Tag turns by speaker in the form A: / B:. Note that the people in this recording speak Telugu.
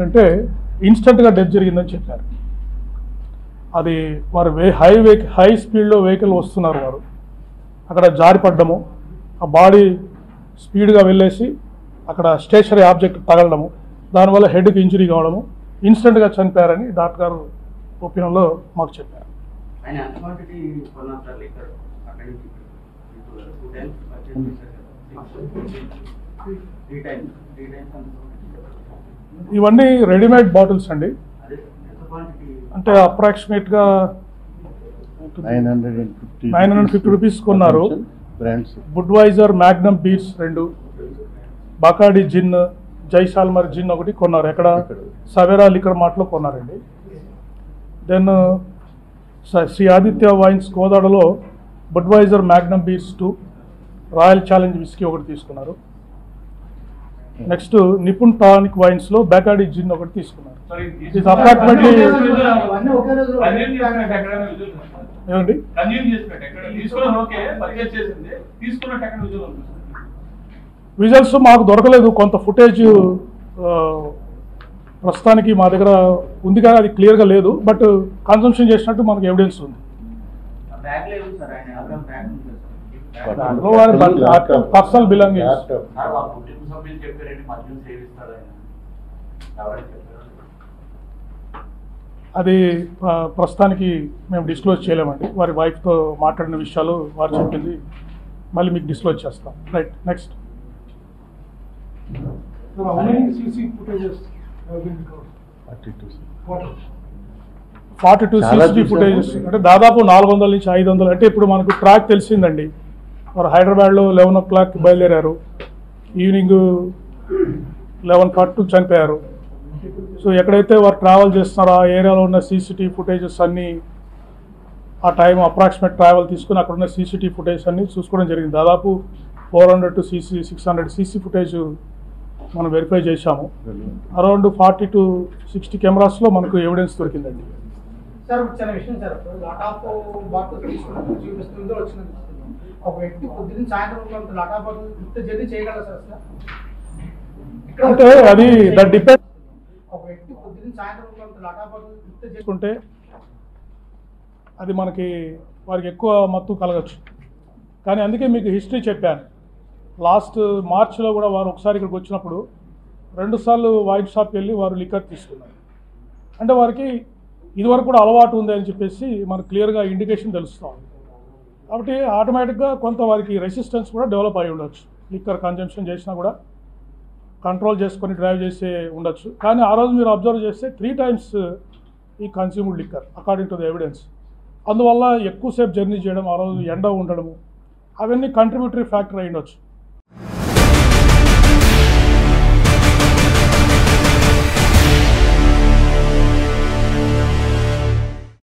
A: అంటే ఇన్స్టెంట్గా డెత్ జరిగిందని చెప్పారు. అది వారు హై స్పీడ్లో వెహికల్ వస్తున్నారు, వారు అక్కడ జారిపడ్డము, ఆ బాడీ స్పీడ్గా వెళ్ళేసి అక్కడ స్టేషనరీ ఆబ్జెక్ట్ తగలడము, దానివల్ల హెడ్కి ఇంజరీ కావడము, ఇన్స్టెంట్గా చనిపోయారని డాక్టర్ గారు ఒపీనియన్లో మాకు చెప్పారు. ఇవన్నీ రెడీమేడ్ బాటిల్స్ అండి. అంటే అప్రాక్సిమేట్గా 950 రూపీస్ కొన్నారు. బుడ్వైజర్ మ్యాగ్నమ్ బీర్స్ 2, బాకాడి జిన్, జైసాల్మర్ జిన్ ఒకటి కొన్నారు. ఎక్కడ సవేరా లిక్కర్ మార్ట్లో కొన్నారండి. దెన్ శ్రీ ఆదిత్య వైన్స్ కోదాడలో Budweiser Magnum beers 2, Royal Challenge whisky ఒకటి తీసుకున్నారు. నెక్స్ట్ నిపుణ్ టానిక్ వైన్స్ లో బెకాడి జిన్ ఒకటి తీసుకున్నారు. అప్రాక్సిమేట్లీ ఏమండి విజువల్స్ మాకు దొరకలేదు. కొంత ఫుటేజ్ ప్రస్తుతానికి మా దగ్గర ఉంది కానీ అది క్లియర్గా లేదు. బట్ కన్సంప్షన్ చేసినట్టు మనకు ఎవిడెన్స్ ఉంది. పర్సనల్ బిలాంగింగ్స్ అది ప్రస్తుతానికి మేము డిస్క్లోజ్ చేయలేమండి. వారి వైఫ్తో మాట్లాడిన విషయాలు వారు చెప్పింది మళ్ళీ మీకు డిస్క్లోజ్ చేస్తాం. Right, next. 42 CCTV ఫుటేజెస్ అంటే దాదాపు 400 నుంచి 500. అంటే ఇప్పుడు మనకు ట్రాక్ తెలిసిందండి. వారు హైదరాబాద్లో 11 o'clock బయలుదేరారు, ఈవినింగ్ 11:42 చనిపోయారు. సో ఎక్కడైతే వారు ట్రావెల్ చేస్తున్నారో ఆ ఏరియాలో ఉన్న CCTV ఫుటేజెస్ అన్నీ ఆ టైం అప్రాక్సిమేట్ ట్రావెల్ తీసుకుని అక్కడ ఉన్న CCTV ఫుటేజ్ అన్నీ చూసుకోవడం జరిగింది. దాదాపు 400 to 600 CC ఫుటేజ్ మనం వెరిఫై చేశాము. అరౌండ్ 40 to 60 కెమెరాస్లో మనకు ఎవిడెన్స్ దొరికిందండి.
B: సార్ చిన్న విషయం సార్, లాటాప్ బాటిల్ తీసుకున్నప్పుడు చూపిస్తుందో వచ్చినది ఒక వ్యక్తి పొద్దున్న సాయంత్రం లాటాప్ బాటిల్ ఇంత జర్నీ చేయగలరా సార్?
A: అంటే అది దట్ డిపెండ్.
B: ఒక వ్యక్తి పొద్దున్న సాయంత్రం లాటాప్ బాటిల్ ఇంత
A: చేసుకుంటే అది మనకి వారికి ఎక్కువ మత్తు కలగచ్చు. కానీ అందుకే మీకు హిస్టరీ చెప్పాను. లాస్ట్ మార్చిలో కూడా వారు ఒకసారి ఇక్కడికి వచ్చినప్పుడు 2 సార్లు వైన్ షాప్కి వెళ్ళి వారు లిక్కర్ తీసుకున్నారు. అంటే వారికి ఇదివరకు కూడా అలవాటు ఉంది అని చెప్పేసి మనకు క్లియర్గా ఇండికేషన్ తెలుస్తాం. కాబట్టి ఆటోమేటిక్గా కొంత వారికి రెసిస్టెన్స్ కూడా డెవలప్ అయి ఉండొచ్చు. లిక్కర్ కన్జంప్షన్ చేసినా కూడా కంట్రోల్ చేసుకొని డ్రైవ్ చేసే ఉండొచ్చు. కానీ ఆ రోజు మీరు అబ్జర్వ్ చేస్తే 3 times ఈ consumed liquor according to the evidence. అందువల్ల ఎక్కువసేపు జర్నీ చేయడం, ఆ రోజు ఎండ ఉండడము, అవన్నీ కంట్రిబ్యూటరీ ఫ్యాక్టర్ అయి ఉండొచ్చు.